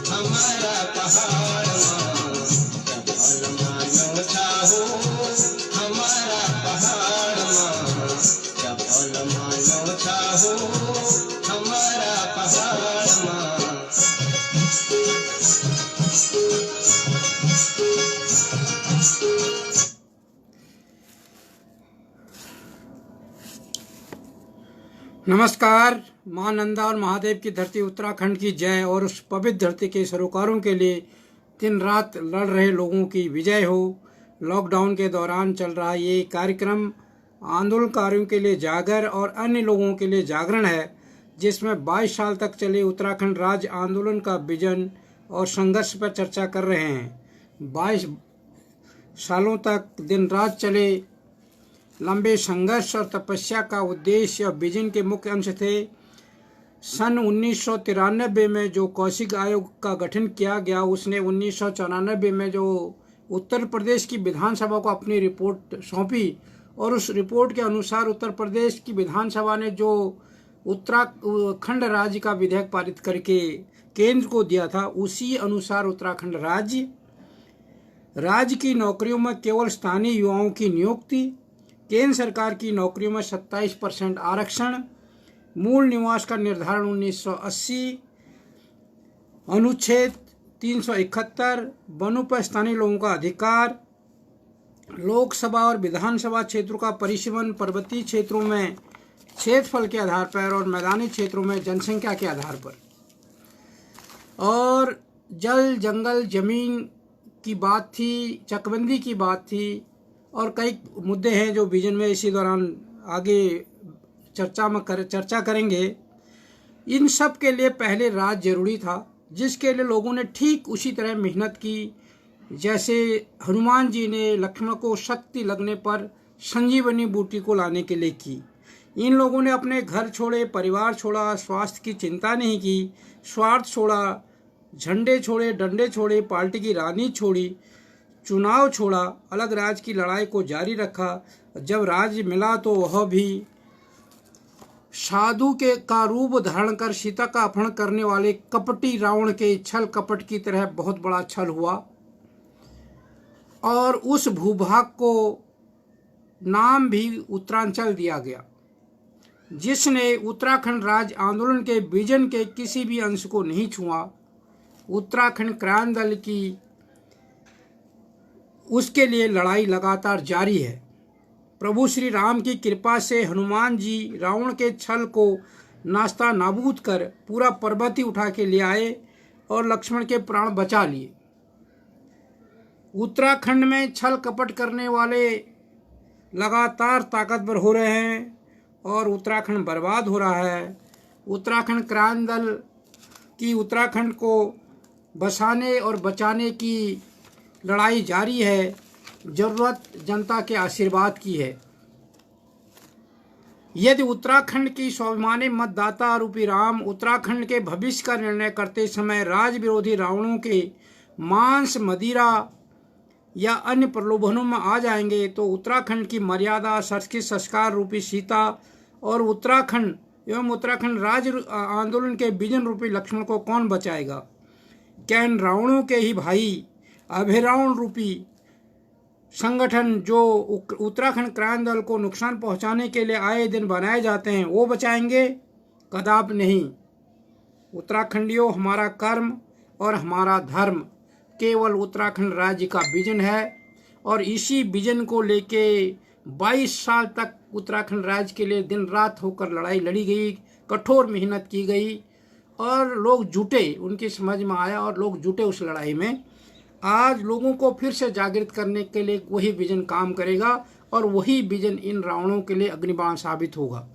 हमारा पहाड़ मानो चाहो, हमारा पहाड़ चपल मानो चाहो, हमारा पहाड़ नमस्कार। मां नंदा और महादेव की धरती उत्तराखंड की जय और उस पवित्र धरती के सरोकारों के लिए दिन रात लड़ रहे लोगों की विजय हो। लॉकडाउन के दौरान चल रहा ये कार्यक्रम आंदोलनकारियों के लिए जागर और अन्य लोगों के लिए जागरण है, जिसमें 22 साल तक चले उत्तराखंड राज्य आंदोलन का विजन और संघर्ष पर चर्चा कर रहे हैं। 22 सालों तक दिन रात चले लंबे संघर्ष और तपस्या का उद्देश्य और विजन के मुख्य अंश थे। सन 1993 में जो कौशिक आयोग का गठन किया गया, उसने 1994 में जो उत्तर प्रदेश की विधानसभा को अपनी रिपोर्ट सौंपी और उस रिपोर्ट के अनुसार उत्तर प्रदेश की विधानसभा ने जो उत्तराखंड राज्य का विधेयक पारित करके केंद्र को दिया था, उसी अनुसार उत्तराखंड राज्य की नौकरियों में केवल स्थानीय युवाओं की नियुक्ति, केंद्र सरकार की नौकरियों में 27% आरक्षण, मूल निवास का निर्धारण 1980, अनुच्छेद 371, वनों पर स्थानीय लोगों का अधिकार, लोकसभा और विधानसभा क्षेत्रों का परिसीमन पर्वतीय क्षेत्रों में क्षेत्रफल के आधार पर और मैदानी क्षेत्रों में जनसंख्या के आधार पर, और जल जंगल जमीन की बात थी, चकबंदी की बात थी और कई मुद्दे हैं जो विजन में इसी दौरान आगे चर्चा करेंगे। इन सब के लिए पहले राज्य जरूरी था, जिसके लिए लोगों ने ठीक उसी तरह मेहनत की जैसे हनुमान जी ने लक्ष्मण को शक्ति लगने पर संजीवनी बूटी को लाने के लिए की। इन लोगों ने अपने घर छोड़े, परिवार छोड़ा, स्वास्थ्य की चिंता नहीं की, स्वार्थ छोड़ा, झंडे छोड़े, डंडे छोड़े, पार्टी की रानी छोड़ी, चुनाव छोड़ा, अलग राज्य की लड़ाई को जारी रखा। जब राज्य मिला तो वह भी साधु का रूप धारण कर सीता का अपहरण करने वाले कपटी रावण के छल कपट की तरह बहुत बड़ा छल हुआ और उस भूभाग को नाम भी उत्तरांचल दिया गया, जिसने उत्तराखंड राज्य आंदोलन के विजन के किसी भी अंश को नहीं छुआ। उत्तराखंड क्रांति दल की उसके लिए लड़ाई लगातार जारी है। प्रभु श्री राम की कृपा से हनुमान जी रावण के छल को नास्ता नाबूद कर पूरा पर्वत ही उठा के ले आए और लक्ष्मण के प्राण बचा लिए। उत्तराखंड में छल कपट करने वाले लगातार ताकतवर हो रहे हैं और उत्तराखंड बर्बाद हो रहा है। उत्तराखंड क्रांति दल की उत्तराखंड को बसाने और बचाने की लड़ाई जारी है। जरूरत जनता के आशीर्वाद की है। यदि उत्तराखंड की स्वाभिमानी मतदाता रूपी राम उत्तराखंड के भविष्य का निर्णय करते समय राज विरोधी रावणों के मांस, मदिरा या अन्य प्रलोभनों में आ जाएंगे तो उत्तराखंड की मर्यादा, संस्कार रूपी सीता और उत्तराखंड एवं उत्तराखंड राज्य आंदोलन के विजन रूपी लक्ष्मण को कौन बचाएगा? क्या इन रावणों के ही भाई अभिरावण रूपी संगठन जो उत्तराखंड क्रांति दल को नुकसान पहुंचाने के लिए आए दिन बनाए जाते हैं, वो बचाएंगे? कदापि नहीं। उत्तराखंडियों, हमारा कर्म और हमारा धर्म केवल उत्तराखंड राज्य का विजन है और इसी विजन को लेके 22 साल तक उत्तराखंड राज्य के लिए दिन रात होकर लड़ाई लड़ी गई, कठोर मेहनत की गई और लोग जुटे, उनकी समझ में आया और लोग जुटे उस लड़ाई में। आज लोगों को फिर से जागृत करने के लिए वही विजन काम करेगा और वही विजन इन रावणों के लिए अग्निबाण साबित होगा।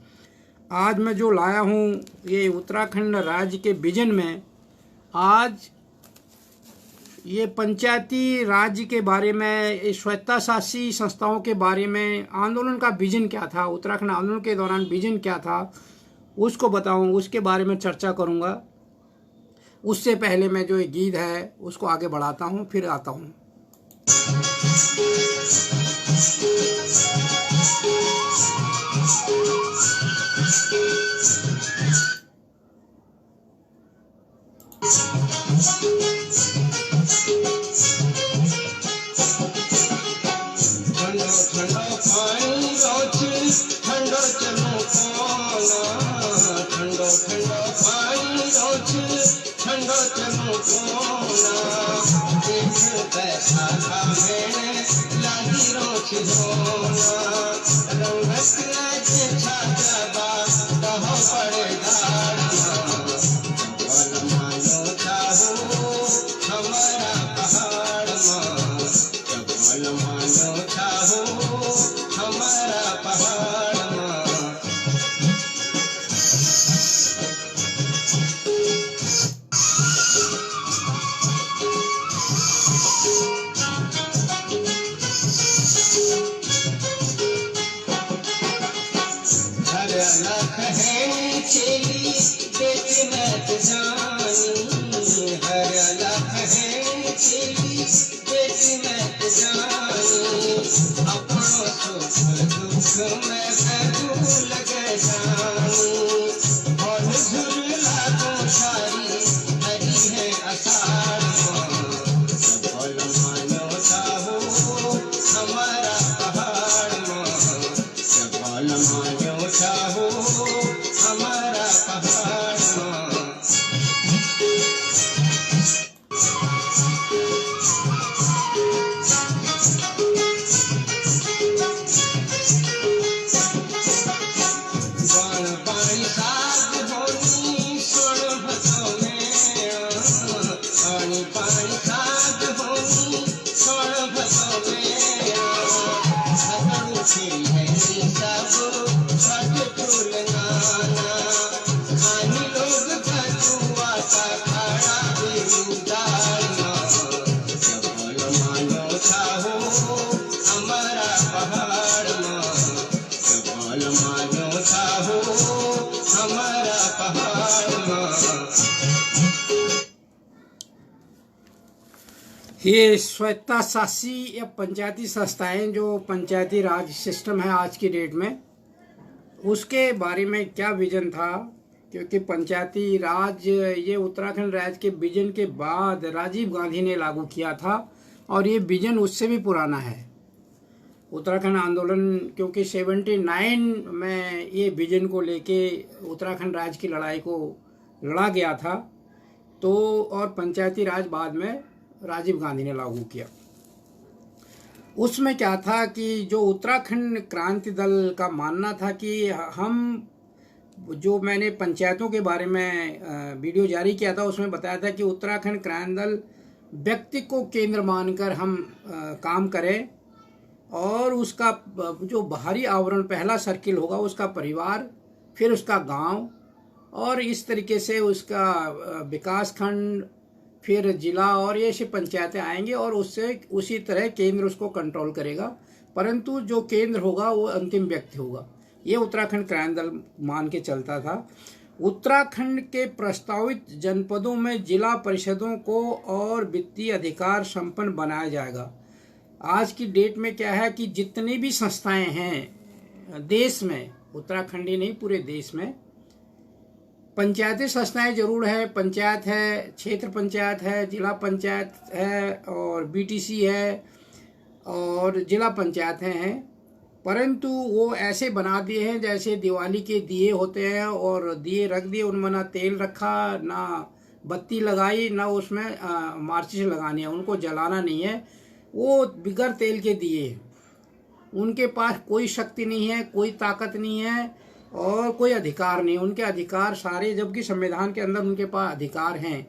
आज मैं जो लाया हूँ ये उत्तराखंड राज्य के विजन में, आज ये पंचायती राज्य के बारे में, स्वायत्तशासी संस्थाओं के बारे में आंदोलन का विजन क्या था, उत्तराखंड आंदोलन के दौरान विजन क्या था, उसको बताऊं, उसके बारे में चर्चा करूंगा। उससे पहले मैं जो ये गीत है उसको आगे बढ़ाता हूं, फिर आता हूं। ये स्वायत्तशासी या पंचायती संस्थाएं, जो पंचायती राज सिस्टम है आज की डेट में, उसके बारे में क्या विजन था। क्योंकि पंचायती राज ये उत्तराखंड राज्य के विजन के बाद राजीव गांधी ने लागू किया था और ये विजन उससे भी पुराना है। उत्तराखंड आंदोलन क्योंकि 79 में ये विजन को लेके उत्तराखंड राज्य की लड़ाई को लड़ा गया था, तो और पंचायती राज बाद में राजीव गांधी ने लागू किया। उसमें क्या था कि जो उत्तराखंड क्रांति दल का मानना था कि हम, जो मैंने पंचायतों के बारे में वीडियो जारी किया था उसमें बताया था कि उत्तराखंड क्रांति दल व्यक्ति को केंद्र मानकर हम काम करें और उसका जो बाहरी आवरण, पहला सर्किल होगा उसका परिवार, फिर उसका गांव और इस तरीके से उसका विकास खंड, फिर जिला और ये ऐसी पंचायतें आएंगे और उससे उसी तरह केंद्र उसको कंट्रोल करेगा, परंतु जो केंद्र होगा वो अंतिम व्यक्ति होगा। ये उत्तराखंड क्रांति दल मान के चलता था। उत्तराखंड के प्रस्तावित जनपदों में जिला परिषदों को और वित्तीय अधिकार संपन्न बनाया जाएगा। आज की डेट में क्या है कि जितनी भी संस्थाएं हैं देश में, उत्तराखंड ही नहीं पूरे देश में, पंचायती संस्थाएं जरूर है, पंचायत है, क्षेत्र पंचायत है, जिला पंचायत है और बीटीसी है और जिला पंचायतें हैं, परंतु वो ऐसे बना दिए हैं जैसे दिवाली के दिए होते हैं और दिए रख दिए, उनमें ना तेल रखा, ना बत्ती लगाई, ना उसमें माचिस लगानी है, उनको जलाना नहीं है। वो बिगर तेल के दिए हैं। उनके पास कोई शक्ति नहीं है, कोई ताकत नहीं है और कोई अधिकार नहीं। उनके अधिकार सारे, जबकि संविधान के अंदर उनके पास अधिकार हैं,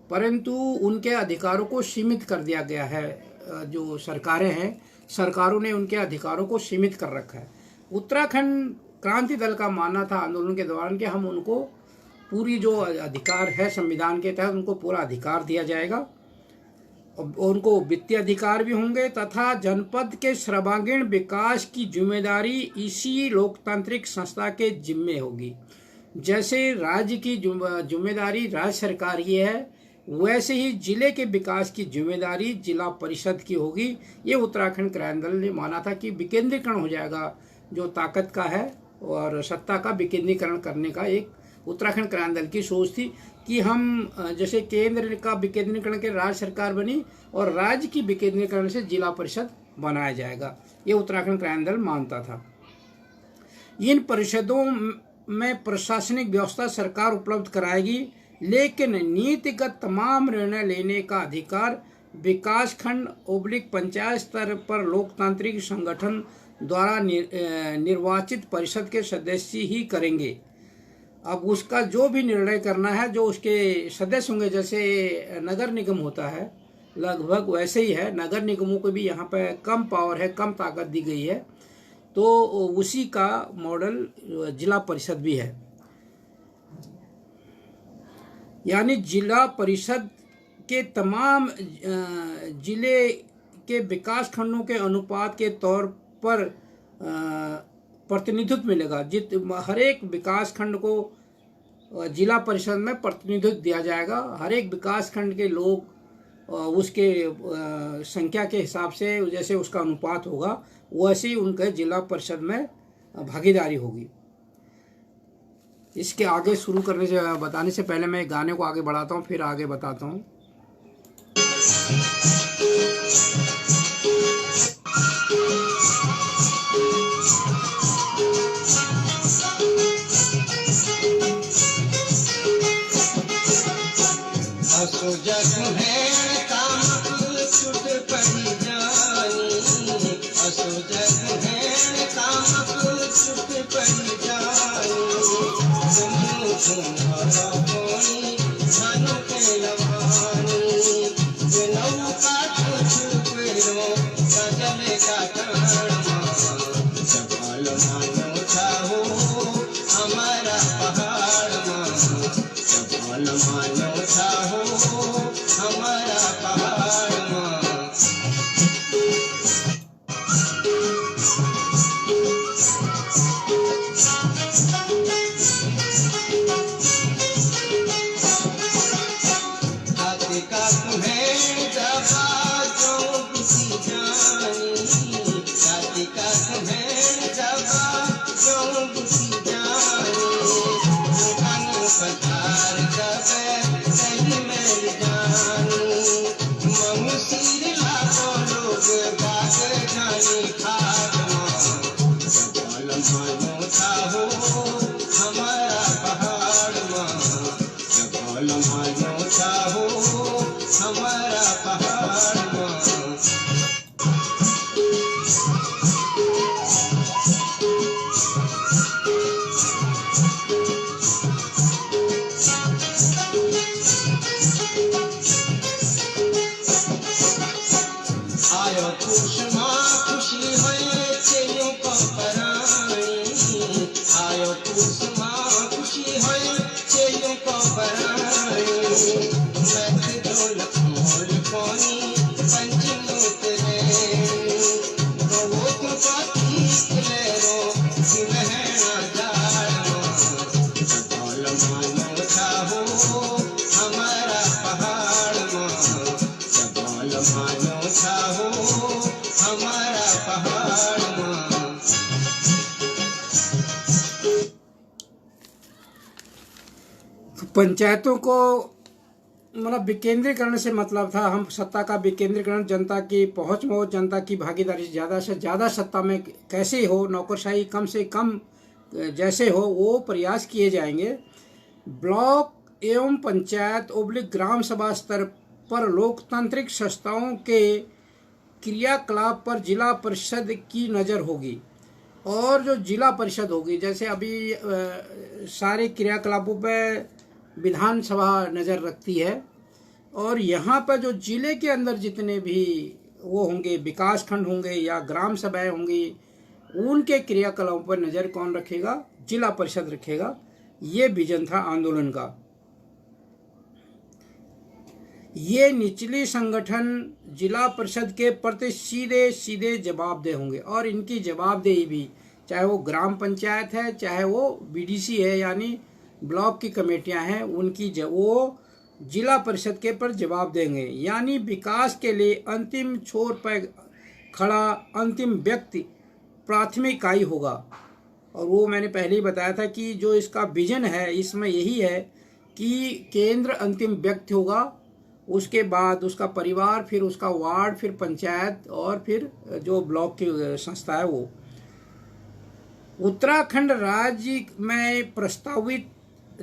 परंतु उनके अधिकारों को सीमित कर दिया गया है। जो सरकारें हैं, सरकारों ने उनके अधिकारों को सीमित कर रखा है। उत्तराखंड क्रांति दल का मानना था आंदोलन के दौरान कि हम उनको पूरी जो अधिकार है संविधान के तहत उनको पूरा अधिकार दिया जाएगा और उनको वित्तीय अधिकार भी होंगे तथा जनपद के सर्वांगीण विकास की जिम्मेदारी इसी लोकतांत्रिक संस्था के जिम्मे होगी। जैसे राज्य की जिम्मेदारी राज्य सरकार की है, वैसे ही जिले के विकास की जिम्मेदारी जिला परिषद की होगी। ये उत्तराखंड क्रांति दल ने माना था कि विकेंद्रीकरण हो जाएगा, जो ताकत का है और सत्ता का विकेंद्रीकरण करने का एक उत्तराखंड क्रांति दल की सोच थी कि हम जैसे केंद्र का विकेंद्रीकरण के राज्य सरकार बनी और राज्य की विकेंद्रीकरण से जिला परिषद बनाया जाएगा, ये उत्तराखंड क्रांति दल मानता था। इन परिषदों में प्रशासनिक व्यवस्था सरकार उपलब्ध कराएगी, लेकिन नीतिगत तमाम निर्णय लेने का अधिकार विकास खंड / पंचायत स्तर पर लोकतांत्रिक संगठन द्वारा निर्वाचित परिषद के सदस्य ही करेंगे। अब उसका जो भी निर्णय करना है, जो उसके सदस्य होंगे, जैसे नगर निगम होता है लगभग वैसे ही है, नगर निगमों को भी यहाँ पे कम पावर है, कम ताकत दी गई है, तो उसी का मॉडल जिला परिषद भी है। यानी जिला परिषद के तमाम जिले के विकास खंडों के अनुपात के तौर पर प्रतिनिधित्व मिलेगा। हर एक विकास खंड को जिला परिषद में प्रतिनिधित्व दिया जाएगा। हर एक विकास खंड के लोग उसके संख्या के हिसाब से जैसे उसका अनुपात होगा वैसे ही उनके जिला परिषद में भागीदारी होगी। इसके आगे शुरू करने से बताने से पहले मैं गाने को आगे बढ़ाता हूँ, फिर आगे बताता हूँ। असो जग है काम छुट पड़ी जानी, असो जग है काम छुट पड़ी जानी, तुम्हारा कोई धनु के लवानी, नौका छुप लो सजल का करमा, जबाल मानो चाहो हमारा पहाड़ मां, जबाल मानो चाहो हमारा पहाड़ मां। हाथी का तुम्हें दबा जो किसी जानी, हाथी का तुम्हें दबा जो किसी जानी, दुकान पधार कबे सही मेरी जानी, ममुसीर लाखों लोग भाग जानी खाक मां, जबाल मानो चाहो हमारा पहाड़ मां, जबाल मानो चाहो हमारा पहाड़ मां। आयो खुशमा खुशी है चेयों को पराई, आयो खुशमा खुशी है चेयों को पराई, मैं ढोलक मोल कोनी पंचनो तेरे, तो वो तो पाती ले रो सिमहना जानो, जबाल मानो चाहो हमारा पहाड़ मां, जबाल मानो चाहो हमारा पहाड़ मां। पंचायतों को मतलब विकेंद्रीकरण से मतलब था हम सत्ता का विकेंद्रीकरण, जनता की पहुंच में हो, जनता की भागीदारी से ज़्यादा सत्ता में कैसे हो, नौकरशाही कम से कम जैसे हो, वो प्रयास किए जाएंगे। ब्लॉक एवं पंचायत / ग्राम सभा स्तर पर लोकतांत्रिक संस्थाओं के क्रियाकलाप पर जिला परिषद की नज़र होगी। और जो जिला परिषद होगी, जैसे अभी सारे क्रियाकलापों पर विधानसभा नज़र रखती है, और यहाँ पर जो जिले के अंदर जितने भी वो होंगे, विकास खंड होंगे या ग्राम सभाएं होंगी, उनके क्रियाकलापों पर नज़र कौन रखेगा? जिला परिषद रखेगा। ये विजन था आंदोलन का। ये निचली संगठन जिला परिषद के प्रति सीधे सीधे जवाबदेह होंगे, और इनकी जवाबदेही भी, चाहे वो ग्राम पंचायत है, चाहे वो बीडीसी है यानी ब्लॉक की कमेटियां हैं, उनकी वो जिला परिषद के पर जवाब देंगे। यानी विकास के लिए अंतिम छोर पर खड़ा अंतिम व्यक्ति प्राथमिक इकाई होगा। और वो मैंने पहले ही बताया था कि जो इसका विजन है इसमें यही है कि केंद्र अंतिम व्यक्ति होगा, उसके बाद उसका परिवार, फिर उसका वार्ड, फिर पंचायत, और फिर जो ब्लॉक की संस्था है वो। उत्तराखंड राज्य में प्रस्तावित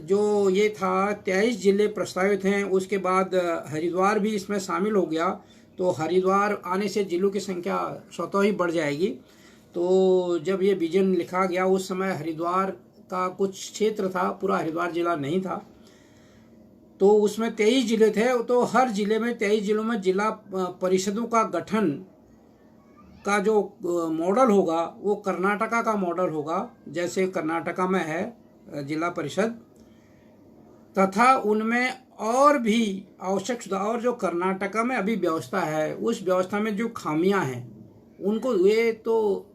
जो ये था 23 जिले प्रस्तावित हैं। उसके बाद हरिद्वार भी इसमें शामिल हो गया, तो हरिद्वार आने से जिलों की संख्या स्वतः ही बढ़ जाएगी। तो जब ये विजन लिखा गया उस समय हरिद्वार का कुछ क्षेत्र था, पूरा हरिद्वार जिला नहीं था, तो उसमें 23 जिले थे। तो हर जिले में 23 जिलों में जिला परिषदों का गठन का जो मॉडल होगा वो कर्नाटका का मॉडल होगा, जैसे कर्नाटका में है जिला परिषद, तथा उनमें और भी आवश्यक सुधार। और जो कर्नाटका में अभी व्यवस्था है, उस व्यवस्था में जो खामियां हैं उनको, ये तो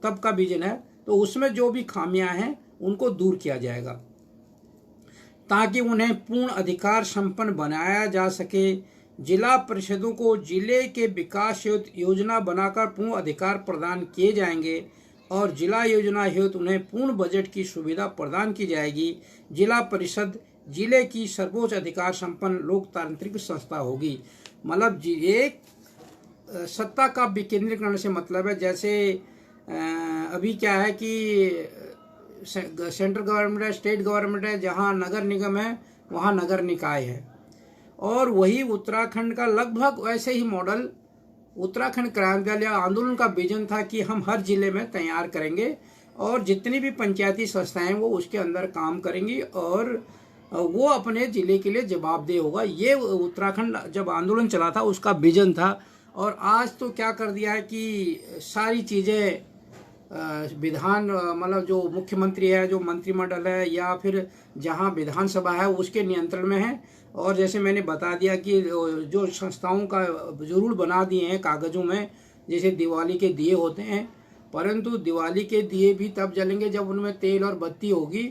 तब का विजन है, तो उसमें जो भी खामियां हैं उनको दूर किया जाएगा ताकि उन्हें पूर्ण अधिकार संपन्न बनाया जा सके। जिला परिषदों को जिले के विकास हेतु योजना बनाकर पूर्ण अधिकार प्रदान किए जाएंगे और जिला योजना हेतु उन्हें पूर्ण बजट की सुविधा प्रदान की जाएगी। जिला परिषद जिले की सर्वोच्च अधिकार संपन्न लोकतांत्रिक संस्था होगी। मतलब एक सत्ता का विकेंद्रीकरण से मतलब है, जैसे अभी क्या है कि सेंट्रल गवर्नमेंट है, स्टेट गवर्नमेंट है, जहाँ नगर निगम है वहाँ नगर निकाय है, और वही उत्तराखंड का लगभग वैसे ही मॉडल उत्तराखंड क्रांति आंदोलन का विजन था कि हम हर जिले में तैयार करेंगे और जितनी भी पंचायती संस्थाएं वो उसके अंदर काम करेंगी और वो अपने जिले के लिए जवाबदेह होगा। ये उत्तराखंड जब आंदोलन चला था उसका विजन था। और आज तो क्या कर दिया है कि सारी चीज़ें विधान मतलब जो मुख्यमंत्री है, जो मंत्रिमंडल है, या फिर जहां विधानसभा है उसके नियंत्रण में है। और जैसे मैंने बता दिया कि जो संस्थाओं का जरूर बना दिए हैं कागजों में, जैसे दिवाली के दिए होते हैं, परंतु दिवाली के दिए भी तब जलेंगे जब उनमें तेल और बत्ती होगी।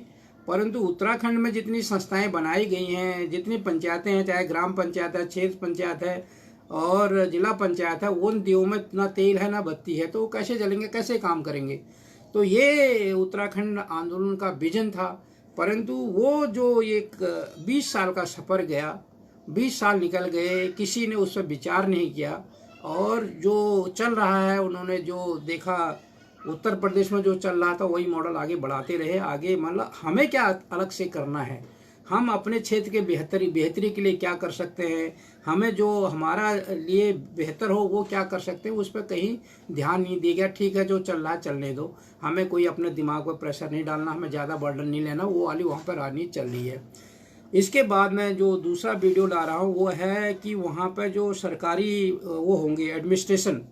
परंतु उत्तराखंड में जितनी संस्थाएं बनाई गई हैं, जितनी पंचायतें हैं, चाहे ग्राम पंचायत है, क्षेत्र पंचायत है और जिला पंचायत है, उन दियों में ना तेल है ना बत्ती है, तो कैसे जलेंगे, कैसे काम करेंगे। तो ये उत्तराखंड आंदोलन का विजन था। परंतु वो जो एक 20 साल का सफ़र गया, 20 साल निकल गए, किसी ने उस पर विचार नहीं किया। और जो चल रहा है, उन्होंने जो देखा उत्तर प्रदेश में जो चल रहा था वही मॉडल आगे बढ़ाते रहे। आगे मतलब हमें क्या अलग से करना है, हम अपने क्षेत्र के बेहतरी के लिए क्या कर सकते हैं, हमें जो हमारा लिए बेहतर हो वो क्या कर सकते हैं, उस पर कहीं ध्यान नहीं दिया गया। ठीक है, जो चल रहा है चलने दो, हमें कोई अपने दिमाग पर प्रेशर नहीं डालना, हमें ज़्यादा बर्डन नहीं लेना, वो वाली वहाँ पर राजनीति चल रही है। इसके बाद मैं जो दूसरा वीडियो ला रहा हूँ वो है कि वहाँ पर जो सरकारी वो होंगे एडमिनिस्ट्रेशन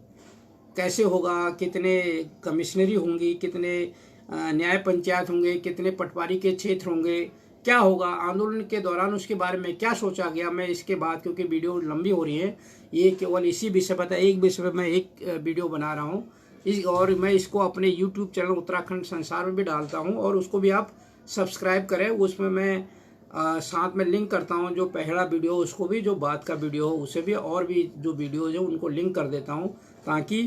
कैसे होगा, कितने कमिश्नरी होंगी, कितने न्याय पंचायत होंगे, कितने पटवारी के क्षेत्र होंगे, क्या होगा आंदोलन के दौरान, उसके बारे में क्या सोचा गया। मैं इसके बाद, क्योंकि वीडियो लंबी हो रही है, ये केवल इसी विषय पर था, एक विषय पर मैं एक वीडियो बना रहा हूँ और मैं इसको अपने यूट्यूब चैनल उत्तराखंड संसार में भी डालता हूँ और उसको भी आप सब्सक्राइब करें। उसमें मैं साथ में लिंक करता हूँ, जो पहला वीडियो उसको भी, जो बाद का वीडियो हो उसे भी, और भी जो वीडियोज़ है उनको लिंक कर देता हूँ ताकि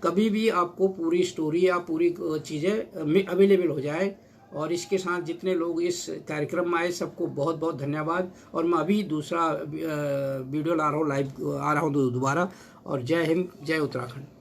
कभी भी आपको पूरी स्टोरी या पूरी चीज़ें अवेलेबल हो जाए। और इसके साथ जितने लोग इस कार्यक्रम में आए सबको बहुत बहुत धन्यवाद। और मैं अभी दूसरा वीडियो ला रहा हूँ, लाइव आ रहा हूँ दोबारा। और जय हिंद, जय उत्तराखंड।